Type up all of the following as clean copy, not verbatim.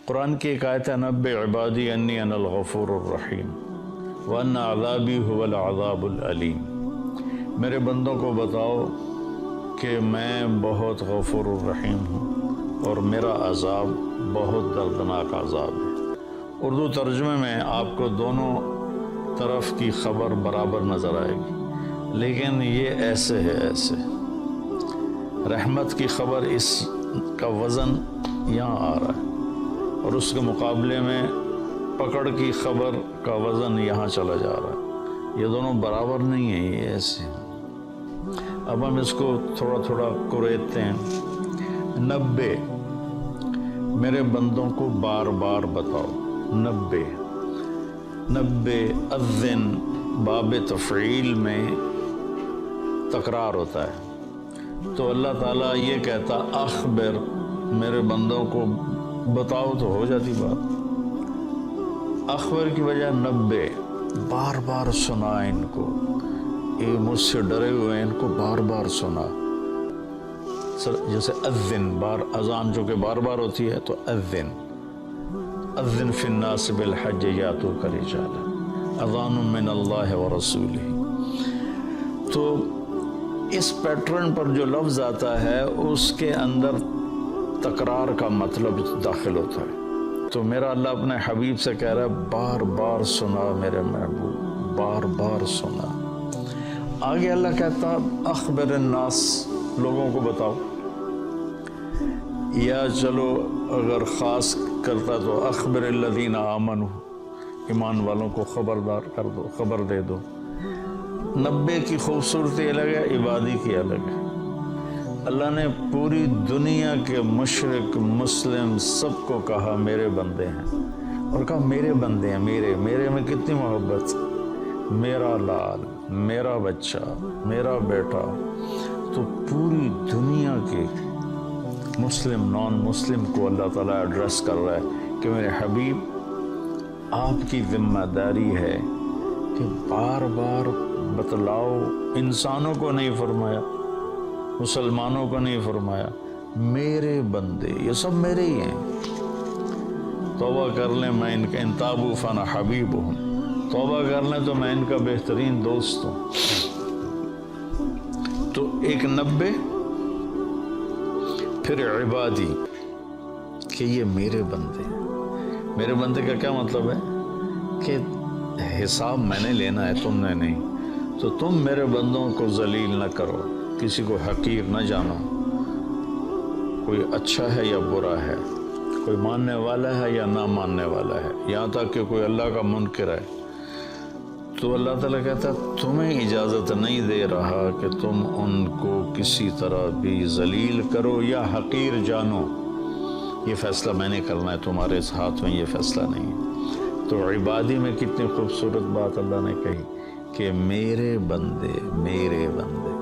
قرآن کی ایک آیت ہے نبئ عبادی انی انا الغفور الرحیم وان عذابی هو العذاب العلیم، میرے بندوں کو بتاؤ کہ میں بہت غفور الرحیم ہوں اور میرا عذاب بہت دردناک عذاب ہے۔ اردو ترجمے میں آپ کو دونوں طرف کی خبر برابر نظر آئے گی، لیکن یہ ایسے ہے، ایسے رحمت کی خبر اس کا وزن یہاں آ رہا ہے اور اس کے مقابلے میں پکڑ کی خبر کا وزن یہاں چلا جا رہا ہے۔ یہ دونوں برابر نہیں ہیں، یہ ایسے ہیں۔ اب ہم اس کو تھوڑا تھوڑا کریدتے ہیں۔ نبے، میرے بندوں کو بار بار بتاؤ۔ نبے، نبے اذن باب تفعیل میں تکرار ہوتا ہے، تو اللہ تعالیٰ یہ کہتا اخبر، میرے بندوں کو بتاؤ تو ہو جاتی بات۔ اخبر کی وجہ نبے، بار بار سنا ان کو، یہ مجھ سے ڈرے ہوئے ان کو بار بار سنا۔ جیسے اذن، بار اذان جو کہ بار بار ہوتی ہے، تو اذن، اذن فی الناس بالحج یاتوک رجالا، اذان من اللہ ورسولہ۔ تو اس پیٹرن پر جو لفظ آتا ہے اس کے اندر تکرار کا مطلب داخل ہوتا ہے۔ تو میرا اللہ اپنے حبیب سے کہہ رہا ہے بار بار سنا میرے محبوب، بار بار سنا۔ آگے اللہ کہتا اخبر الناس، لوگوں کو بتاؤ، یا چلو اگر خاص کرتا تو اخبر الذین آمنوا، ایمان والوں کو خبردار کر دو، خبر دے دو۔ نبے کی خوبصورتی الگ ہے، عبادی کی الگ ہے۔ اللہ نے پوری دنیا کے مشرق مسلم سب کو کہا میرے بندے ہیں، اور کہا میرے بندے ہیں، میرے میں کتنی محبت، میرا لال، میرا بچہ، میرا بیٹا۔ تو پوری دنیا کے مسلم نان مسلم کو اللہ تعالیٰ ایڈریس کر رہا ہے کہ میرے حبیب آپ کی ذمہ داری ہے کہ بار بار بتلاؤ، انسانوں کو نہیں فرمایا، مسلمانوں کو نہیں فرمایا، میرے بندے، یہ سب میرے ہی ہیں، توبہ کر لیں میں ان کا، ان تابوا فانا حبیبہم، توبہ کر لیں تو میں ان کا بہترین دوست ہوں۔ تو ایک نبے، پھر عبادی، کہ یہ میرے بندے ہیں۔ میرے بندے کا کیا مطلب ہے کہ حساب میں نے لینا ہے، تم نے نہیں، تو تم میرے بندوں کو ذلیل نہ کرو، کسی کو حقیر نہ جانو، کوئی اچھا ہے یا برا ہے، کوئی ماننے والا ہے یا نہ ماننے والا ہے، یہاں تک کہ کوئی اللہ کا منکر ہے۔ تو اللہ تعالیٰ کہتا ہے تمہیں اجازت نہیں دے رہا کہ تم ان کو کسی طرح بھی ذلیل کرو یا حقیر جانو، یہ فیصلہ میں نے کرنا ہے، تمہارے اس ہاتھ میں یہ فیصلہ نہیں ہے۔ تو عبادی میں کتنی خوبصورت بات اللہ نے کہی کہ میرے بندے، میرے بندے۔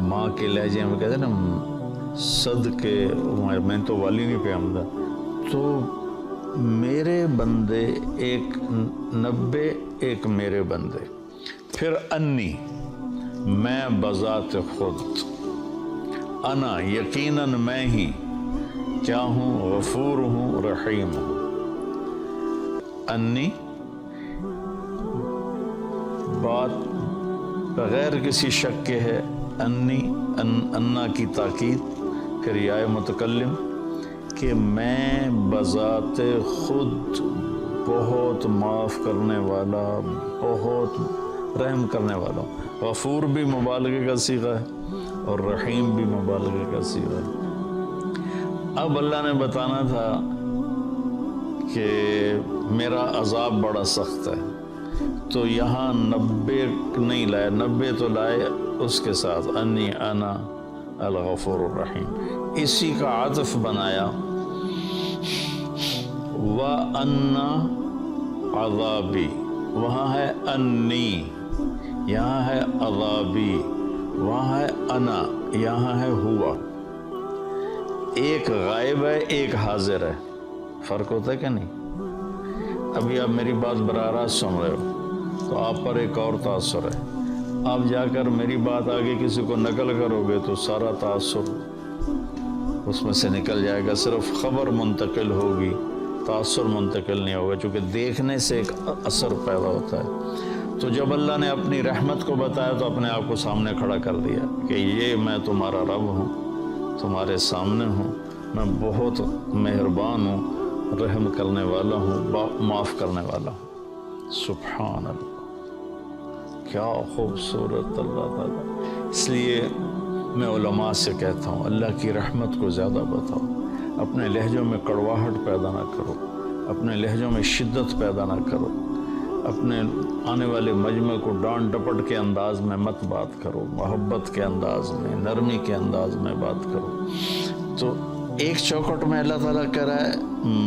ماں کے لہجے میں کہتے ہیں نا صدقے، میں تو والی نہیں پہ آمدہ، تو میرے بندے، ایک نبے، ایک میرے بندے۔ پھر انی، میں بذات خود، انا یقیناً میں ہی کیا ہوں، غفور ہوں، رحیم ہوں۔ انی، بات بغیر کسی شک کے ہے، انی، انا کی تاکید، پھر یا متکلم، کہ میں بذات خود بہت معاف کرنے والا، بہت رحم کرنے والا ہوں۔ غفور بھی مبالغے کا صیغہ ہے اور رحیم بھی مبالغے کا صیغہ ہے۔ اب اللہ نے بتانا تھا کہ میرا عذاب بڑا سخت ہے، تو یہاں نبے نہیں لائے، نبے تو لائے اس کے ساتھ انی انا الغفور الرحیم، اسی کا عطف بنایا وَأَنَّ عَذَابِي، وہاں ہے انی، یہاں ہے عذابی، وہاں ہے انا، یہاں ہے ہوا۔ ایک غائب ہے، ایک حاضر ہے، فرق ہوتا ہے کہ نہیں؟ ابھی آپ میری بات براہ راست سن رہے ہو تو آپ پر ایک اور تاثر ہے، آپ جا کر میری بات آگے کسی کو نقل کرو گے تو سارا تاثر اس میں سے نکل جائے گا، صرف خبر منتقل ہوگی، تاثر منتقل نہیں ہوگا، چونکہ دیکھنے سے ایک اثر پیدا ہوتا ہے۔ تو جب اللہ نے اپنی رحمت کو بتایا تو اپنے آپ کو سامنے کھڑا کر دیا کہ یہ میں تمہارا رب ہوں، تمہارے سامنے ہوں، میں بہت مہربان ہوں، رحم کرنے والا ہوں، معاف کرنے والا ہوں۔ سبحان اللہ، کیا خوبصورت اللہ تعالیٰ۔ اس لیے میں علماء سے کہتا ہوں اللہ کی رحمت کو زیادہ بتاؤ، اپنے لہجوں میں کڑواہٹ پیدا نہ کرو، اپنے لہجوں میں شدت پیدا نہ کرو، اپنے آنے والے مجمع کو ڈانٹ ڈپٹ کے انداز میں مت بات کرو، محبت کے انداز میں، نرمی کے انداز میں بات کرو۔ تو ایک چوکٹ میں اللہ تعالیٰ کہہ رہا ہے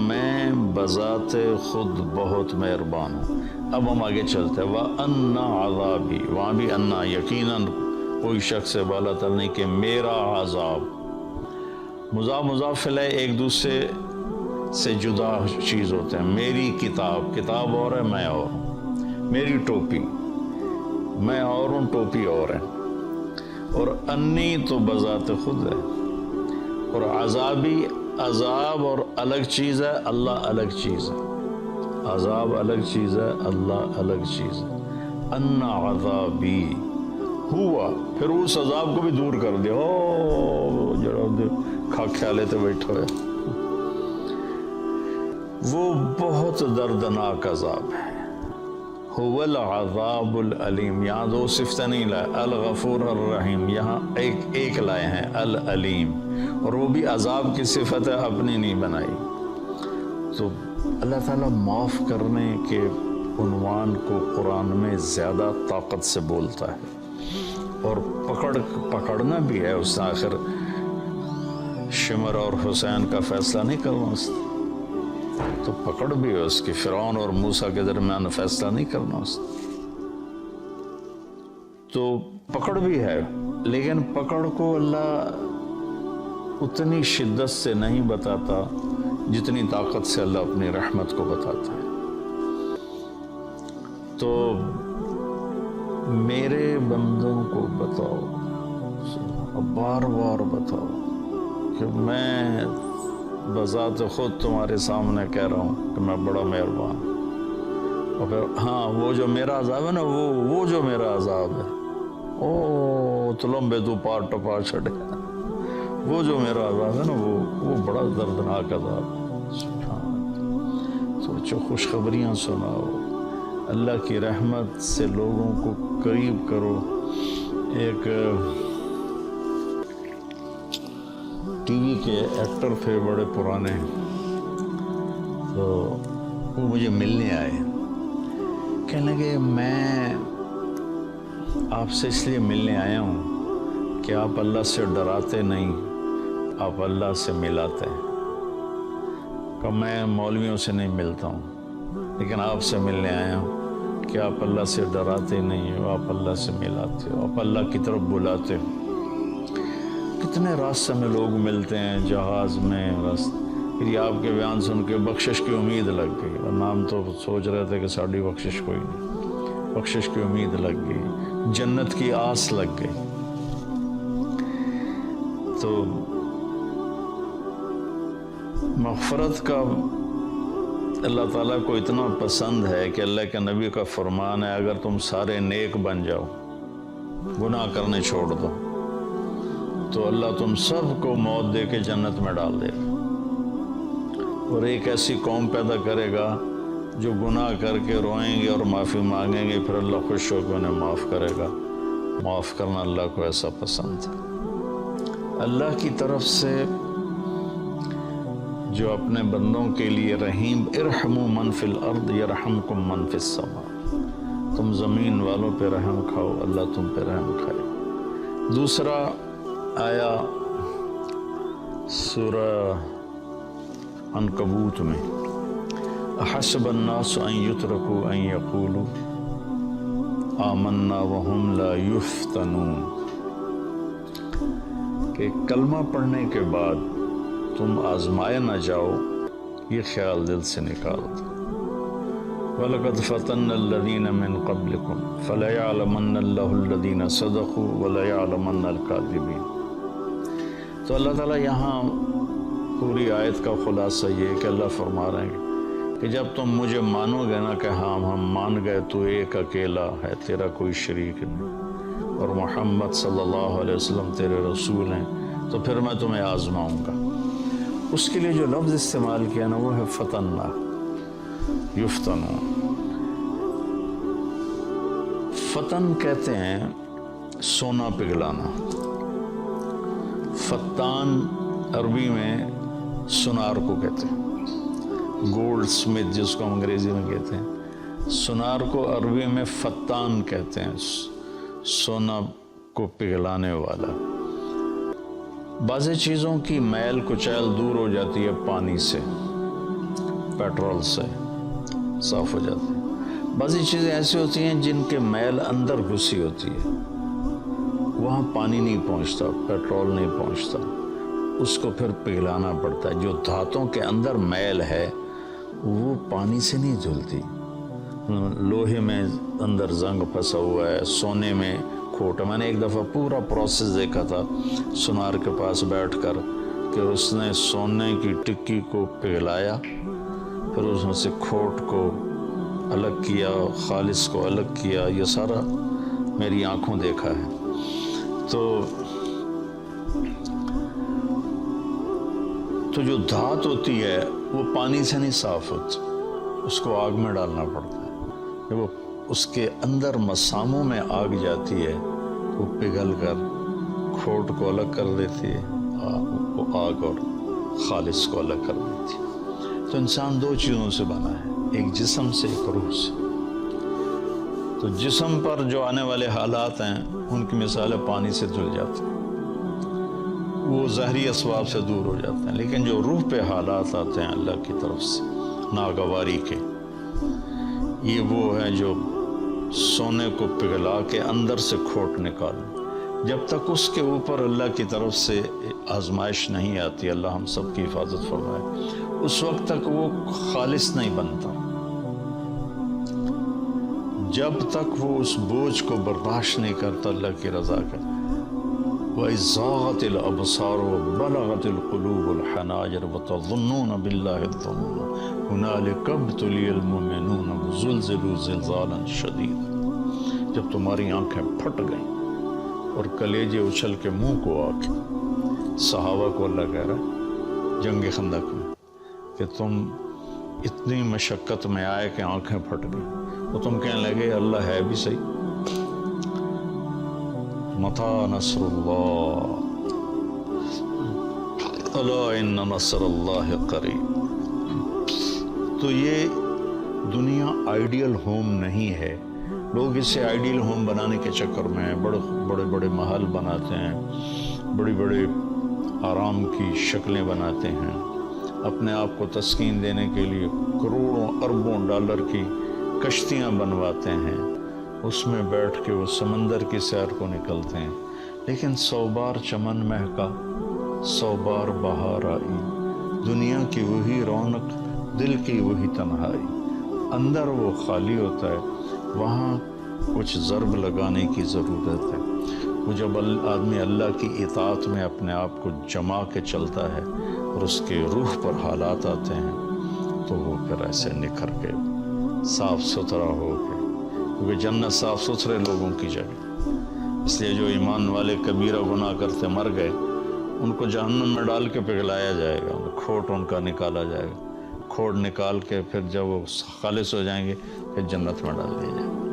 میں بذات خود بہت مہربان ہوں۔ اب ہم آگے چلتے ہیں، وَأَنَّ عَذَابِي، وہاں بھی انا یقیناً کوئی شخص سے بالا تر نہیں کہ میرا عذاب، مضاف مضاف الیہ ایک دوسرے سے جدا چیز ہوتے ہیں۔ میری کتاب، کتاب اور ہے، میں اور ہوں، میری ٹوپی، میں اور ہوں، ٹوپی اور ہے، اور انی تو بذات خود ہے، اور عذابی، عذاب اور الگ چیز ہے، اللہ الگ چیز ہے، عذاب الگ چیز ہے، اللہ الگ چیز ہے۔ ان عذابی ہوا، پھر اس عذاب کو بھی دور کر دیا، او جڑا کھا خیالے تے بیٹھا ہوئے، وہ بہت دردناک عذاب ہے۔ هو العذاب العلیم، یہاں دو صفتیں نہیں لائے، الغفور الرحیم، یہاں ایک لائے ہیں العلیم، اور وہ بھی عذاب کی صفت ہے، اپنی نہیں بنائی۔ تو اللہ تعالیٰ معاف کرنے کے عنوان کو قرآن میں زیادہ طاقت سے بولتا ہے، اور پکڑنا بھی ہے۔ اس نے آخر شمر اور حسین کا فیصلہ نہیں کرنا، اس تو پکڑ بھی ہے اس کی، فرعون اور موسیٰ کے درمیان فیصلہ نہیں کرنا اس تو پکڑ بھی ہے، لیکن پکڑ کو اللہ اتنی شدت سے نہیں بتاتا جتنی طاقت سے اللہ اپنی رحمت کو بتاتا ہے۔ تو میرے بندوں کو بتاؤ، بار بار بتاؤ کہ میں بذات خود تمہارے سامنے کہہ رہا ہوں کہ میں بڑا مہربان ہوں۔ اور پھر ہاں وہ جو میرا عذاب ہے نا، وہ جو میرا عذاب ہے، او تو لمبے تو پار ٹپا چھڑے، وہ جو میرا عذاب ہے نا، وہ بڑا دردناک عذاب ہے۔ سبحان اللہ، سوچو، خوشخبریاں سناؤ، اللہ کی رحمت سے لوگوں کو قریب کرو۔ ایک ٹی وی کے ایکٹر تھے بڑے پرانے، تو وہ مجھے ملنے آئے، کہنے لگے میں آپ سے اس لیے ملنے آیا ہوں کہ آپ اللہ سے ڈراتے نہیں، آپ اللہ سے ملاتے ہیں۔ کہ میں مولویوں سے نہیں ملتا ہوں، لیکن آپ سے ملنے آیا ہوں کہ آپ اللہ سے ڈراتے نہیں ہو، آپ اللہ سے ملاتے ہو، آپ اللہ کی طرف بلاتے ہو۔ کتنے راستے میں لوگ ملتے ہیں، جہاز میں، پھر یہ آپ کے بیان سن کے بخشش کی امید لگ گئی، ورنہ ہم تو سوچ رہے تھے کہ ساڑھی بخشش کوئی نہیں، بخشش کی امید لگ گئی، جنت کی آس لگ گئی۔ تو مغفرت کا اللہ تعالیٰ کو اتنا پسند ہے کہ اللہ کے نبی کا فرمان ہے اگر تم سارے نیک بن جاؤ، گناہ کرنے چھوڑ دو، تو اللہ تم سب کو موت دے کے جنت میں ڈال دے گا، اور ایک ایسی قوم پیدا کرے گا جو گناہ کر کے روئیں گے اور معافی مانگیں گے، پھر اللہ خوش ہو کے انہیں معاف کرے گا۔ معاف کرنا اللہ کو ایسا پسند ہے۔ اللہ کی طرف سے جو اپنے بندوں کے لیے رحیم، ارحموا من فی الارض یرحمکم من فی السماء، تم زمین والوں پہ رحم کھاؤ، اللہ تم پہ رحم کھائے۔ دوسرا آیا سورہ عنکبوت میں، احسب الناس ان یترکوا ان یقولوا آمنا وهم لا یفتنون، کہ کلمہ پڑھنے کے بعد تم آزمائے نہ جاؤ، یہ خیال دل سے نکال دو۔ وَلَقَدْ فَتَنَّ الَّذِينَ مِن قَبْلِكُمْ فَلَيَعْلَمَنَّ اللَّهُ الَّذِينَ صَدَقُوا وَلَيَعْلَمَنَّ الْكَاذِبِينَ۔ تو اللہ تعالیٰ یہاں پوری آیت کا خلاصہ یہ ہے کہ اللہ فرما رہے ہیں کہ جب تم مجھے مانو گے نا کہ ہاں ہم مان گئے تو ایک اکیلا ہے، تیرا کوئی شریک نہیں، اور محمد صلی اللہ علیہ وسلم تیرے رسول ہیں، تو پھر میں تمہیں آزماؤں گا۔ اس کے لیے جو لفظ استعمال کیا نا وہ ہے فتنہ، یفتنہ۔ فتن کہتے ہیں سونا پگھلانا، فتان عربی میں سنار کو کہتے ہیں، گولڈ سمتھ جس کو ہم انگریزی میں کہتے ہیں، سنار کو عربی میں فتان کہتے ہیں، سونا کو پگھلانے والا۔ بعض چیزوں کی میل کچیل دور ہو جاتی ہے پانی سے، پیٹرول سے صاف ہو جاتی ہے۔ بعض چیزیں ایسی ہوتی ہیں جن کے میل اندر گھسی ہوتی ہے، وہاں پانی نہیں پہنچتا، پیٹرول نہیں پہنچتا، اس کو پھر پگھلانا پڑتا ہے۔ جو دھاتوں کے اندر میل ہے وہ پانی سے نہیں دھلتی۔ لوہے میں اندر زنگ پھنسا ہوا ہے، سونے میں کھوٹ۔ میں نے ایک دفعہ پورا پروسیس دیکھا تھا سنار کے پاس بیٹھ کر کہ اس نے سونے کی ٹکی کو پگھلایا، پھر اس میں سے کھوٹ کو الگ کیا، خالص کو الگ کیا، یہ سارا میری آنکھوں دیکھا ہے۔ تو جو دھات ہوتی ہے وہ پانی سے نہیں صاف ہوتی، اس کو آگ میں ڈالنا پڑتا ہے۔ جب وہ اس کے اندر مساموں میں آگ جاتی ہے وہ پگھل کر کھوٹ کو الگ کر دیتی ہے، وہ آگ اور خالص کو الگ کر دیتی ہے۔ تو انسان دو چیزوں سے بنا ہے، ایک جسم سے، ایک روح سے۔ تو جسم پر جو آنے والے حالات ہیں ان کی مثال پانی سے دھل جاتے ہیں، وہ ظاہری اسباب سے دور ہو جاتے ہیں، لیکن جو روح پہ حالات آتے ہیں اللہ کی طرف سے ناگواری کے، یہ وہ ہے جو سونے کو پگھلا کے اندر سے کھوٹ نکالیں۔ جب تک اس کے اوپر اللہ کی طرف سے آزمائش نہیں آتی، اللہ ہم سب کی حفاظت فرمائے، اس وقت تک وہ خالص نہیں بنتا۔ جب تک وہ اس بوجھ کو برداشت نہیں کرتا اللہ کی رضا کا۔ وَإِذْ زَاغَتِ الْأَبْصَارُ وَبَلَغَتِ الْقُلُوبُ الْحَنَاجِرَ وَتَظُنُّونَ بِاللَّهِ الظُّنُونَ هُنَالِكَ ابْتُلِيَ الْمُؤْمِنُونَ وَزُلْزِلُوا زِلْزَالًا شَدِيدًا۔ جب تمہاری آنکھیں پھٹ گئیں اور کلیجے اچھل کے منہ کو آ کے، صحابہ کو اللہ کہہ رہا ہے جنگ خندق میں کہ تم اتنی مشقت میں آئے کہ آنکھیں پھٹ گئیں، تو تم کہنے لگے اللہ ہے بھی صحیح۔ متی نصر اللہ، الا ان نصر اللہ قریب۔ تو یہ دنیا آئیڈیل ہوم نہیں ہے۔ لوگ اسے آئیڈیل ہوم بنانے کے چکر میں بڑے بڑے محل بناتے ہیں، بڑی بڑے آرام کی شکلیں بناتے ہیں، اپنے آپ کو تسکین دینے کے لیے کروڑوں اربوں ڈالر کی کشتیاں بنواتے ہیں، اس میں بیٹھ کے وہ سمندر کی سیر کو نکلتے ہیں، لیکن 100 بار چمن مہکا 100 بار بہار آئی، دنیا کی وہی رونق، دل کی وہی تنہائی، اندر وہ خالی ہوتا ہے، وہاں کچھ ضرب لگانے کی ضرورت ہے۔ وہ جب آدمی اللہ کی اطاعت میں اپنے آپ کو جما کے چلتا ہے اور اس کے روح پر حالات آتے ہیں تو وہ پھر ایسے نکھر کے صاف ستھرا ہو کے، کیونکہ جنت صاف ستھرے لوگوں کی جگہ، اس لیے جو ایمان والے کبیرہ گناہ کرتے مر گئے ان کو جہنم میں ڈال کے پگھلایا جائے گا، کھوٹ ان کا نکالا جائے گا، کھوٹ نکال کے پھر جب وہ خالص ہو جائیں گے پھر جنت میں ڈال دیا جائے گا۔